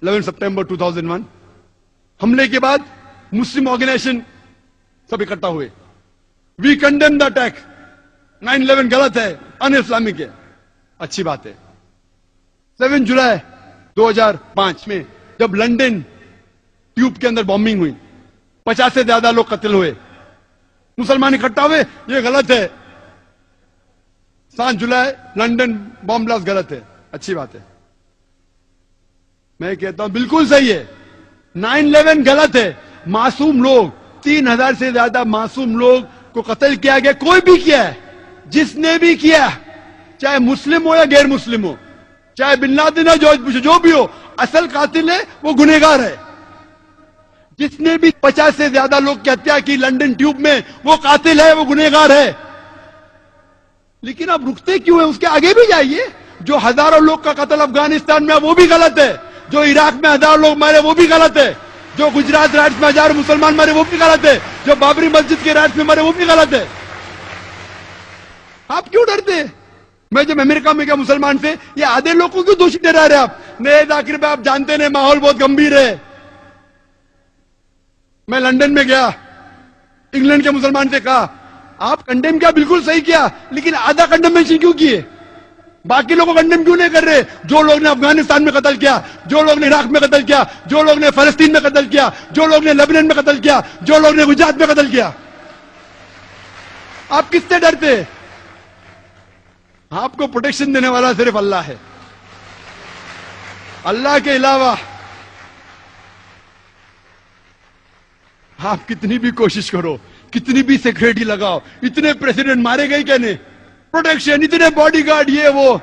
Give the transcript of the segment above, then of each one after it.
11 सितंबर 2001 हमले के बाद मुस्लिम ऑर्गेनाइजेशन सब इकट्ठा हुए. We condemn the attack. 9/11 गलत है, अन इस्लामिक है. अच्छी बात है. 7 जुलाई 2005 में जब लंदन ट्यूब के अंदर बॉम्बिंग हुई, 50 से ज्यादा लोग कत्ल हुए, मुसलमान इकट्ठा हुए, ये गलत है. 7 जुलाई लंदन बॉम्ब ब्लास्ट गलत है. अच्छी बात है. मैं कहता हूं बिल्कुल सही है. 9/11 गलत है. मासूम लोग, 3000 से ज्यादा मासूम लोग को कत्ल किया गया. कोई भी किया है, जिसने भी किया, चाहे मुस्लिम हो या गैर मुस्लिम हो, चाहे बिन लादेन हो, जॉर्ज बुश, जो भी हो, असल कातिल है वो गुनहगार है. जिसने भी 50 से ज्यादा लोग की हत्या की लंदन ट्यूब में, वो कातिल है, वो गुनहगार है. लेकिन आप रुकते क्यों हैं? उसके आगे भी जाइए. जो हजारों लोग का कत्ल अफगानिस्तान में, वो भी गलत है. जो इराक में हजारों लोग मारे, वो भी गलत है. जो गुजरात राइट्स में हजारों मुसलमान मारे, वो भी गलत है. जो बाबरी मस्जिद के राइट्स में मारे, वो भी गलत है. आप क्यों डरते हैं? मैं जब अमेरिका में गया मुसलमान से, ये आधे लोगों को क्यों दोषी ठहरा रहे आप? नहीं जाकिर भाई, आप जानते नहीं, माहौल बहुत गंभीर है. मैं लंदन में गया, इंग्लैंड के मुसलमान से कहा, आप कंडेम किया, बिल्कुल सही किया, लेकिन आधा कंडेमेशन क्यों किए? बाकी लोगों को कंडेम क्यों नहीं कर रहे? जो लोग ने अफगानिस्तान में कत्ल किया, जो लोग ने इराक में कत्ल किया, जो लोग ने फलस्तीन में कत्ल किया, जो लोग ने लेबनान में कत्ल किया, जो लोग ने गुजरात में कत्ल किया. आप किससे डरते? आपको प्रोटेक्शन देने वाला सिर्फ अल्लाह है. अल्लाह के अलावा आप कितनी भी कोशिश करो, कितनी भी सिक्योरिटी लगाओ, इतने प्रेसिडेंट मारे गए क्या नहीं, प्रोटेक्शन, इतने बॉडीगार्ड, ये वो.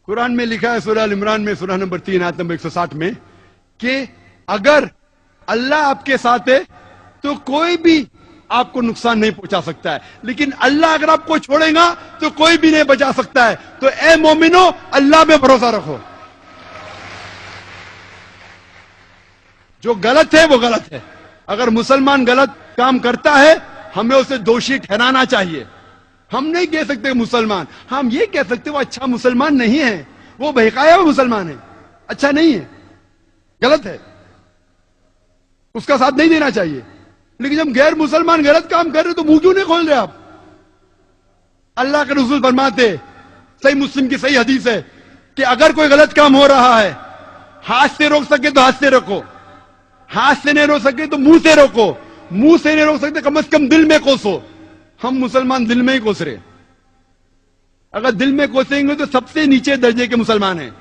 कुरान में लिखा है सूरह अल इमरान में, सूरह नंबर 3 आयत नंबर 160 में, कि अगर अल्लाह आपके साथ है तो कोई भी आपको नुकसान नहीं पहुंचा सकता है, लेकिन अल्लाह अगर आपको छोड़ेगा तो कोई भी नहीं बचा सकता है. तो ए मोमिनो, अल्लाह में भरोसा रखो. जो गलत है वो गलत है. अगर मुसलमान गलत काम करता है, हमें उसे दोषी ठहराना चाहिए. हम नहीं कह सकते मुसलमान, हम ये कह सकते वो अच्छा मुसलमान नहीं है, वो बहकाया हुआ मुसलमान है, अच्छा नहीं है, गलत है, उसका साथ नहीं देना चाहिए. लेकिन जब गैर मुसलमान गलत काम कर रहे तो मुंह क्यों नहीं खोल रहे आप? अल्लाह के रसूल फरमाते, सही मुस्लिम की सही हदीस है, कि अगर कोई गलत काम हो रहा है, हाथ से रोक सके तो हाथ से रोको, हाथ से नहीं रोक सके तो मुंह से रोको, मुंह से नहीं रोक सकते कम से कम दिल में कोसो. हम मुसलमान दिल में ही कोस रहे. अगर दिल में कोसेंगे तो सबसे नीचे दर्जे के मुसलमान हैं.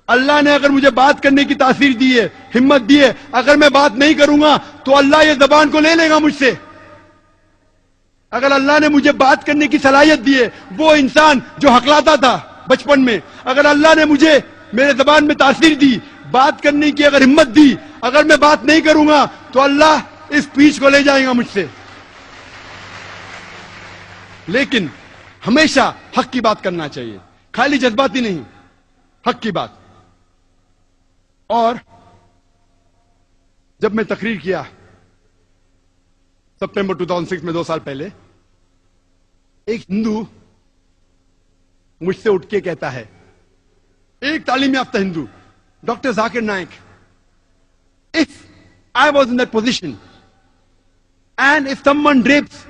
अल्लाह ने अगर मुझे बात करने की तासीर दी है, हिम्मत दी है, अगर मैं बात नहीं करूंगा तो अल्लाह ये जबान को ले लेगा मुझसे. अगर अल्लाह ने मुझे बात करने की सलाहियत दी है, वो इंसान जो हकलाता था बचपन में, अगर अल्लाह ने मुझे मेरे जबान में तासीर दी, बात करने की अगर हिम्मत दी, अगर मैं बात नहीं करूंगा तो अल्लाह इस स्पीच को ले जाएगा मुझसे. लेकिन हमेशा हक की बात करना चाहिए, खाली जज्बाती नहीं, हक की बात. और जब मैं तकरीर किया सितंबर 2006 में, 2 साल पहले, एक हिंदू मुझसे उठ के कहता है, एक तालीम याफ्ता Hindu, doctor Zakir Naik, if I was in that position and if someone rapes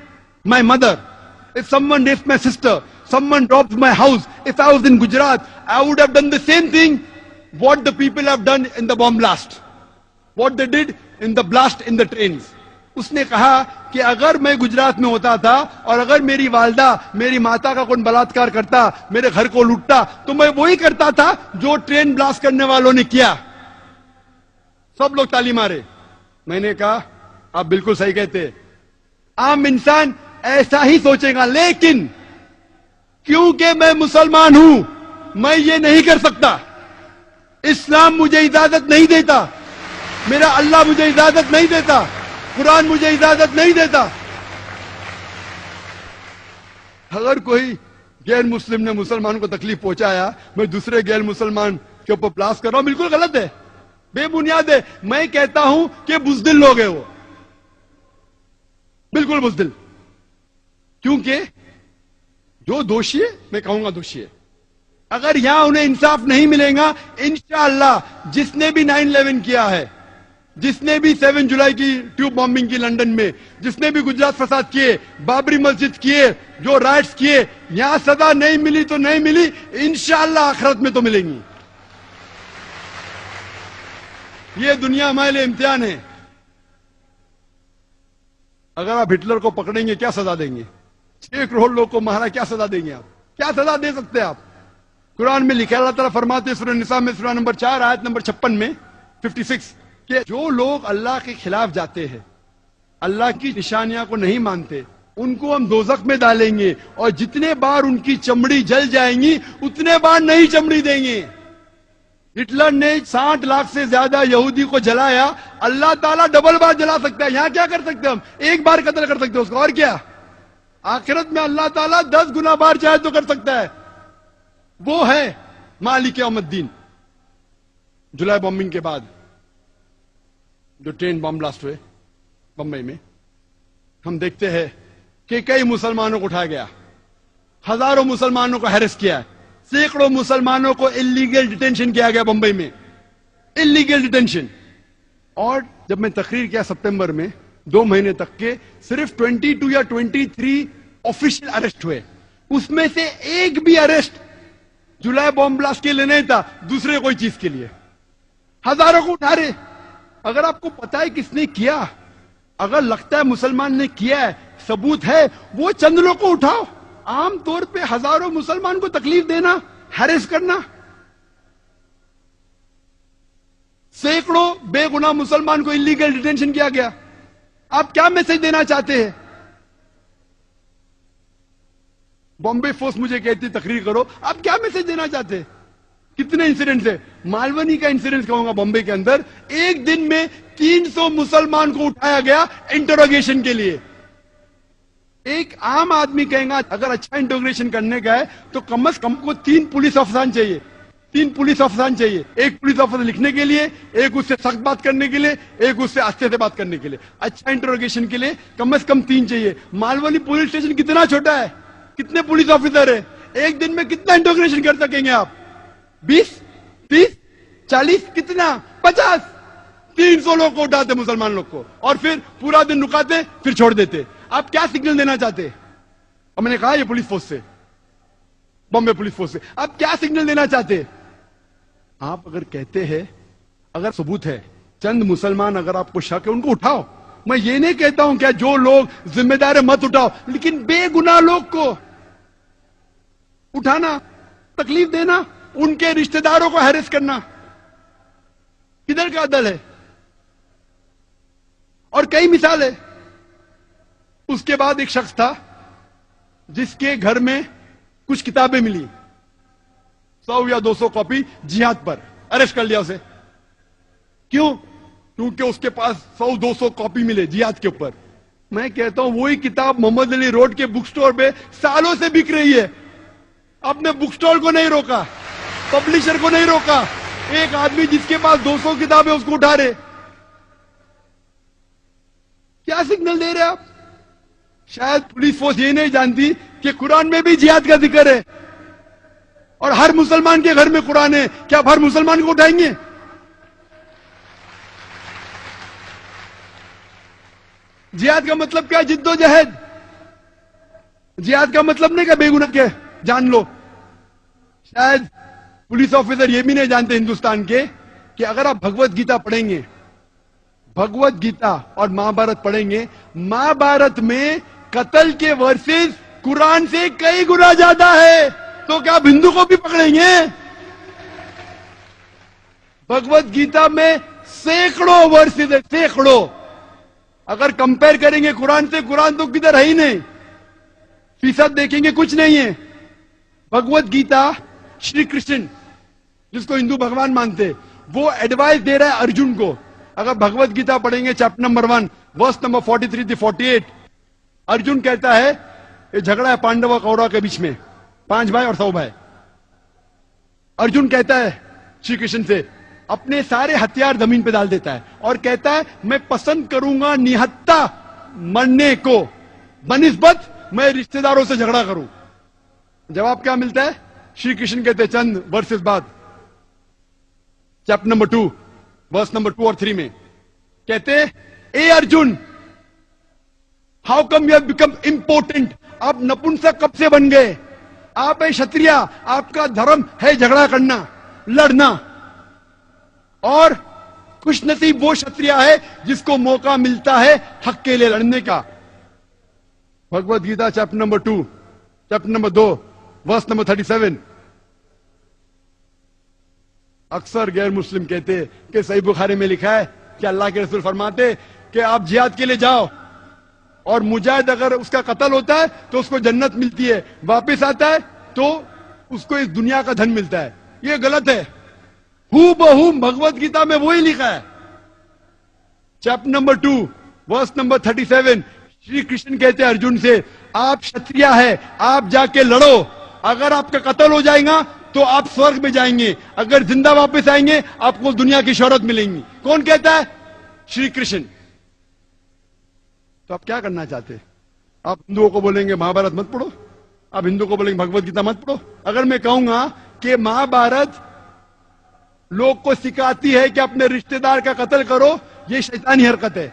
my mother, if someone raped my sister, someone robbed my house, if I was in Gujarat, I would have done the same thing what the people have done in the bomb blast, what they did in the blast in the trains. उसने कहा कि अगर मैं गुजरात में होता था और अगर मेरी वालदा, मेरी माता का कोई बलात्कार करता, मेरे घर को लूटता, तो मैं वही करता था जो ट्रेन ब्लास्ट करने वालों ने किया. सब लोग ताली मारे. मैंने कहा आप बिल्कुल सही कहते, आम इंसान ऐसा ही सोचेगा, लेकिन क्योंकि मैं मुसलमान हूं, मैं ये नहीं कर सकता. इस्लाम मुझे इजाजत नहीं देता, मेरा अल्लाह मुझे इजाजत नहीं देता, कुरान मुझे इजाजत नहीं देता. अगर कोई गैर मुस्लिम ने मुसलमान को तकलीफ पहुंचाया, मैं दूसरे गैर मुसलमान के ऊपर ब्लास्ट कर रहा हूं, बिल्कुल गलत है, बेबुनियाद है. मैं कहता हूं कि बुज़दिल लोग हैं वो, बिल्कुल बुज़दिल. क्योंकि जो दोषी है, मैं कहूंगा दोषी है, اگر یہاں انہیں انصاف نہیں ملے گا، انشاءاللہ جس نے بھی 9/11 کیا ہے، جس نے بھی 7 جولائی کی ٹیوب بامبنگ کی لندن میں، جس نے بھی گجرات فساد کیے، بابری مسجد کیے، جو رائٹس کیے، یہاں سزا نہیں ملی تو نہیں ملی، انشاءاللہ آخرت میں تو ملیں گی. یہ دنیا ہمارے لیے امتحان ہے. اگر آپ ہٹلر کو پکڑیں گے کیا سزا دیں گے؟ 6 کروڑ لوگ کو مارا، کیا سزا دیں گے آپ؟ کیا سزا دے سکتے آپ؟ قرآن میں لکھا، اللہ تعالیٰ فرماتے سورہ نساء میں سورہ نمبر 4 آیت نمبر 56 میں 56 کہ جو لوگ اللہ کے خلاف جاتے ہیں، اللہ کی نشانیاں کو نہیں مانتے، ان کو ہم دوزخ میں ڈالیں گے، اور جتنے بار ان کی چمڑی جل جائیں گی اتنے بار نئی چمڑی دیں گے. ہٹلر نے 60 لاکھ سے زیادہ یہودی کو جلایا، اللہ تعالیٰ ڈبل بار جلا سکتا ہے. یہاں کیا کر سکتے ہم؟ ایک بار قتل کر سکتے اس کو، اور کیا؟ آخرت میں اللہ تعالیٰ 10 گنا بار چاہے تو کر سکتا ہے. وہ ہے مالک یوم الدین. جولائی بمبنگ کے بعد جو ٹرین بم بلاسٹ ہوئے بمبئی میں، ہم دیکھتے ہیں کہ کئی مسلمانوں کو اٹھایا گیا، ہزاروں مسلمانوں کو ہیرس کیا ہے، سینکڑوں مسلمانوں کو اللیگل ڈیٹینشن کیا گیا بمبئی میں، اللیگل ڈیٹینشن. اور جب میں تقریر کیا سپتمبر میں 2 مہینے تک کے، صرف 22 یا 23 آفیشیل اریسٹ ہوئے، اس میں سے ایک بھی اریسٹ جولائی بم بلاسٹ کے لیے نہیں تھا، دوسرے کوئی چیز کے لیے. ہزاروں کو اٹھا رہے. اگر آپ کو پتا ہے کس نے کیا، اگر لگتا ہے مسلمان نے کیا ہے، ثبوت ہے، وہ چند لوگ کو اٹھاؤ. عام طور پہ ہزاروں مسلمان کو تکلیف دینا، ہیرس کرنا، سینکڑوں بے گناہ مسلمان کو اللیگل ڈیٹینشن کیا گیا. آپ کیا میسج دینا چاہتے ہیں؟ بامبے فورس مجھے کہتی تقریر کرو، آپ کیا میسج دینا چاہتے ہیں؟ کتنے انسیڈنٹس ہیں؟ مالونی کا انسیڈنٹ کہوں گا، بامبے کے اندر ایک دن میں 300 مسلمان کو اٹھایا گیا انٹروگیشن کے لیے. ایک عام آدمی کہیں گا اگر اچھا انٹروگیشن کرنے کا ہے تو کم از کم کو 3 پولیس افسران چاہیے، 3 پولیس افسران چاہیے. ایک پولیس افسر لکھنے کے لیے، ایک اس سے سخت بات کرنے کے لیے، ایک اس سے آستے سے بات کرنے کے لیے. اچھا انٹروگیشن کے لیے کم از کم 3 چاہیے. مالونی پولیس اسٹیشن کتنا چھوٹا ہے، کتنے پولیس آفیسر ہیں، ایک دن میں کتنا انٹروگیشن کر سکیں گے آپ؟ 20 30 40 کتنا 50 300 لوگ کو اٹھاتے مسلمان لوگ کو، اور پھر پورا دن رکاتے پھر چھوڑ دیتے. آپ کیا سگنل دینا چاہتے؟ اور میں نے کہا یہ پولیس فورس سے، بامبے پولیس فورس سے، آپ کیا سگنل دینا چاہتے؟ آپ اگر کہتے ہیں، اگر ثبوت ہے، چند مسلمان اگر آپ کو شک ہے ان کو اٹھاؤ. میں یہ نہیں کہتا ہوں کہ جو لوگ ذمہ دار ہے مت اٹھاؤ، لیکن بے گناہ لوگ کو اٹھانا، تکلیف دینا، ان کے رشتہ داروں کو ہیرس کرنا، کدھر کا عدل ہے؟ اور کئی مثال ہے. اس کے بعد ایک شخص تھا جس کے گھر میں کچھ کتابیں ملی، 100 یا 200 کاپی جہاد پر، اریسٹ کر لیا اسے. کیوں؟ کیونکہ اس کے پاس 100-200 کاپی ملے جہاد کے اوپر. میں کہتا ہوں وہی کتاب محمد علی روڈ کے بک سٹور پہ سالوں سے بک رہی ہے. آپ نے بک سٹور کو نہیں روکا، پبلشر کو نہیں روکا. ایک آدمی جس کے پاس 200 کتابیں اس کو اٹھا رہے. کیا سگنل دے رہے آپ؟ شاید پولیس فورس یہ نہیں جانتی کہ قرآن میں بھی جہاد کا ذکر ہے، اور ہر مسلمان کے گھر میں قرآن ہے. کیا آپ ہر مسلمان کو اٹھائیں گے؟ جہاد کا مطلب کیا؟ جد و جہد. جہاد کا مطلب نہیں کہ بے گناہ کے جان لو. شاید پولیس آفیسر یہ بھی نہیں جانتے ہندوستان کے کہ اگر آپ بھگوت گیتا پڑھیں گے، بھگوت گیتا اور مہا بھارت پڑھیں گے، مہا بھارت میں قتل کے ورسز قرآن سے کئی گنا زیادہ ہے. تو کیا آپ ہندو کو بھی پکڑیں گے؟ بھگوت گیتا میں سینکڑوں ورسز ہے، سینکڑوں. اگر کمپیر کریں گے قرآن سے، قرآن تو کدھر ہے ہی نہیں. فیصد دیکھیں گے کچھ نہیں ہے. بھگوت گیتا شری کرشن جس کو ہندو بھگوان مانتے، وہ ایڈوائز دے رہا ہے ارجن کو. اگر بھگوت گیتا پڑھیں گے چیپٹر نمبر 1 ورس نمبر 43 سے 48، ارجن کہتا ہے یہ جھگڑا ہے پانڈو اور کوروا کے بیچ میں، 5 بھائی اور 100 بھائی. ارجن کہتا ہے شری کرشن سے، اپنے سارے ہتھیار زمین پہ ڈال دیتا ہے اور کہتا ہے میں پسند کروں گا نہتا مرنے کو بنسبت میں رشتہ داروں سے جھگڑا کروں. جواب کیا ملتا ہے؟ श्री कृष्ण कहते चंद वर्सेस बाद, चैप्टर नंबर 2 वर्स नंबर 2 और 3 में कहते, ए Arjun, how come you have become important? आप नपुंसक कब से बन गए? आप है क्षत्रिय, आपका धर्म है झगड़ा करना, लड़ना, और खुशनसीब वो क्षत्रिय है जिसको मौका मिलता है हक के लिए लड़ने का। Bhagavad Gita chapter number 2 chapter number 2 verse number 37। अक्सर गैर मुस्लिम कहते कि सही बुखारी में लिखा है कि अल्लाह के रसूल फरमाते कि आप जिहाद के लिए जाओ, और मुजाहिद अगर उसका कत्ल होता है तो उसको जन्नत मिलती है, वापस आता है तो उसको इस दुनिया का धन मिलता है। ये गलत है। हू बहू भगवत गीता में वही लिखा है। Chapter number 2 verse number 37, Shri Krishna कहते हैं अर्जुन से, आप क्षत्रिय है, आप जाके लड़ो, अगर आपका कत्ल हो जाएगा तो आप स्वर्ग में जाएंगे, अगर जिंदा वापस आएंगे आपको दुनिया की शोहरत मिलेंगी। कौन कहता है? श्री कृष्ण। तो आप क्या करना चाहते? आप हिंदुओं को बोलेंगे महाभारत मत पढ़ो, आप हिंदुओं को बोलेंगे भगवत गीता मत पढ़ो। अगर मैं कहूंगा कि महाभारत लोग को सिखाती है कि अपने रिश्तेदार का कत्ल करो, ये शैतानी हरकत है।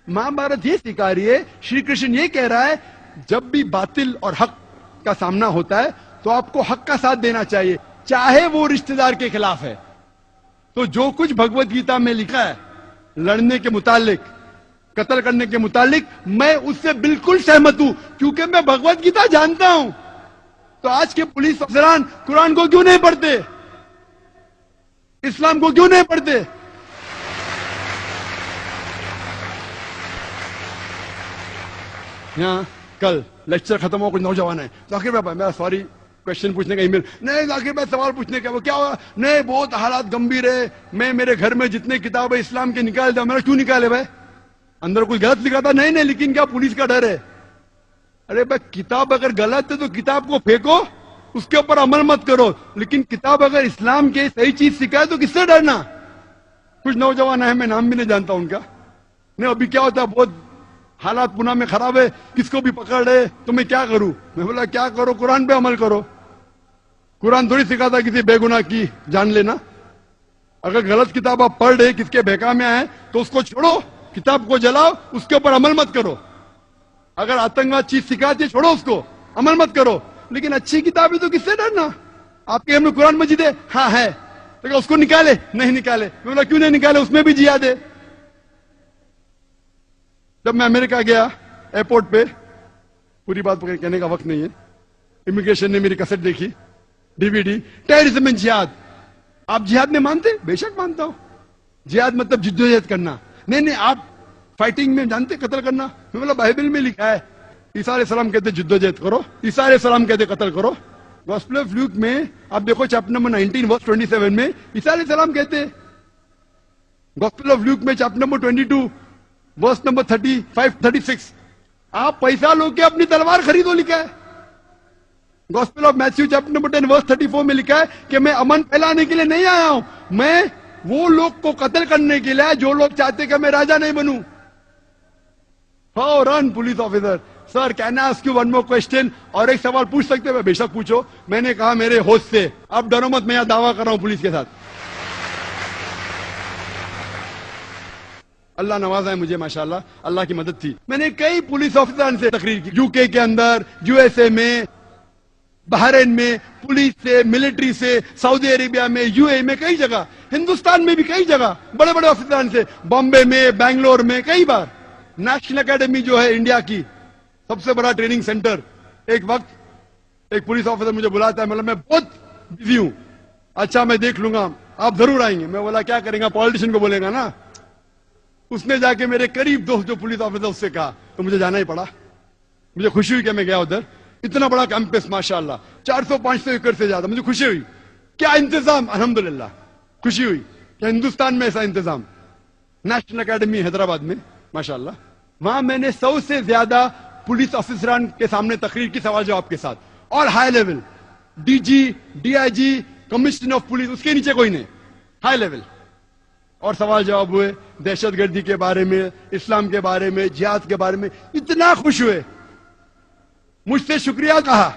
महाभारत ये सिखा रही है, श्री कृष्ण ये कह रहा है, जब भी बातिल और हक का सामना होता है तो आपको हक का साथ देना चाहिए, चाहे वो रिश्तेदार के खिलाफ है। तो जो कुछ भगवत गीता में लिखा है लड़ने के मुतालिक, कत्ल करने के मुतालिक, मैं उससे बिल्कुल सहमत हूं, क्योंकि मैं भगवत गीता जानता हूं। तो आज के पुलिस अफसरान कुरान को क्यों नहीं पढ़ते? इस्लाम को क्यों नहीं पढ़ते? यहां कल लेक्चर खत्म हो, कुछ नौजवान है, जाकिर भाई मेरा सॉरी क्वेश्चन पूछने का ईमेल नहीं, जाकिर भाई सवाल पूछने का, वो क्या हुआ? नहीं बहुत हालात गंभीर है, मैं मेरे घर में जितने किताब है इस्लाम के निकाल दिया। मेरा क्यों निकाले भाई? अंदर कुछ गलत लिखा था? नहीं नहीं, लेकिन क्या पुलिस का डर है? अरे भाई किताब अगर गलत है तो किताब को फेंको, उसके ऊपर अमल मत करो, लेकिन किताब अगर इस्लाम के सही चीज सिखाए तो किससे डरना? कुछ नौजवान है, मैं नाम भी नहीं जानता उनका, नहीं अभी क्या होता है, बहुत हालात पुणे में खराब है, किसको भी पकड़ रहे, तो मैं क्या करूं? मैं बोला क्या करो, कुरान पे अमल करो। कुरान थोड़ी सिखाता किसी बेगुनाह की जान लेना। अगर गलत किताब आप पढ़ रहे, किसके बहका में आए, तो उसको छोड़ो, किताब को जलाओ, उसके ऊपर अमल मत करो। अगर आतंकवाद चीज सिखाती है, छोड़ो उसको, अमल मत करो। लेकिन अच्छी किताब है तो किससे डरना? आपके हम कुरान मजीद है, हाँ है, तो क्या उसको निकाले? नहीं निकाले। मैं बोला क्यों नहीं निकाले? उसमें भी जिहाद है। जब मैं अमेरिका गया एयरपोर्ट पे, पूरी बात कहने का वक्त नहीं है, इमिग्रेशन ने मेरी कैसेट देखी, डीवीडी, टेररिज्म एंड जिहाद। आप जिहाद में मानते? बेशक मानता हूं। जिहाद मतलब जिद्दोजहद करना। नहीं नहीं, आप फाइटिंग में जानते कत्ल करना? मैं बोला बाइबल में लिखा है, ईसा अलैहिस्सलाम कहते जिद्दोजहद करो, ईसा अलैहिस्सलाम कहते कत्ल करो। गॉस्पेल ऑफ ल्यूक में आप देखो चैप्टर नंबर 19 वर्स 27 में ईसा अलैहिस्सलाम कहते। गॉस्पेल ऑफ ल्यूक में चैप्टर नंबर 22 वर्स नंबर 35-36, आप पैसा लो के अपनी तलवार खरीदो, लिखा है। Gospel of Matthew chapter number 10 verse 34 में लिखा है कि मैं अमन फैलाने के लिए नहीं आया हूं, मैं वो लोग को कत्ल करने के लिए जो लोग चाहते कि मैं राजा नहीं बनूं। रन police officer, sir can I ask you one more question? और एक सवाल पूछ सकते हैं? बेशक पूछो। मैंने कहा मेरे होश से, अब डरो मत, मैं यहां दावा कर रहा हूं पुलिस के साथ। अल्लाह नवाजा है मुझे, माशाल्लाह, अल्लाह की मदद थी। मैंने कई पुलिस ऑफिसर से तकरीर की, यूके के अंदर, यूएसए में, बहरीन में, पुलिस से, मिलिट्री से, सऊदी अरेबिया में, यूए में, कई जगह, हिंदुस्तान में भी कई जगह बड़े बड़े ऑफिसर से, बॉम्बे में, बैंगलोर में, कई बार। नेशनल एकेडमी जो है इंडिया की सबसे बड़ा ट्रेनिंग सेंटर, एक वक्त एक पुलिस ऑफिसर मुझे बुलाता है, मतलब मैं बहुत बिजी हूं, अच्छा मैं देख लूंगा, आप जरूर आएंगे। मैं बोला क्या करेंगे, पॉलिटिशियन को बोलेगा ना। उसने जाके मेरे करीब दोस्त जो पुलिस ऑफिसर, उससे कहा, तो मुझे जाना ही पड़ा। मुझे खुशी हुई कि मैं गया उधर, इतना बड़ा कैंपस माशाल्लाह, 400-500 एकड़ से ज्यादा, मुझे खुशी हुई। क्या इंतजाम, अल्हम्दुलिल्लाह, खुशी हुई कि हिंदुस्तान में ऐसा इंतजाम। नेशनल एकेडमी हैदराबाद में माशाल्लाह, वहां मैंने 100 से ज्यादा पुलिस ऑफिसरान के सामने तकरीर की, सवाल जवाब के साथ, और high level, DG, DIG, commissioner of police, उसके नीचे कोई नहीं, हाई लेवल, और सवाल जवाब हुए दहशतगर्दी के बारे में, इस्लाम के बारे में, जिहाद के बारे में। इतना खुश हुए, मुझसे शुक्रिया कहा।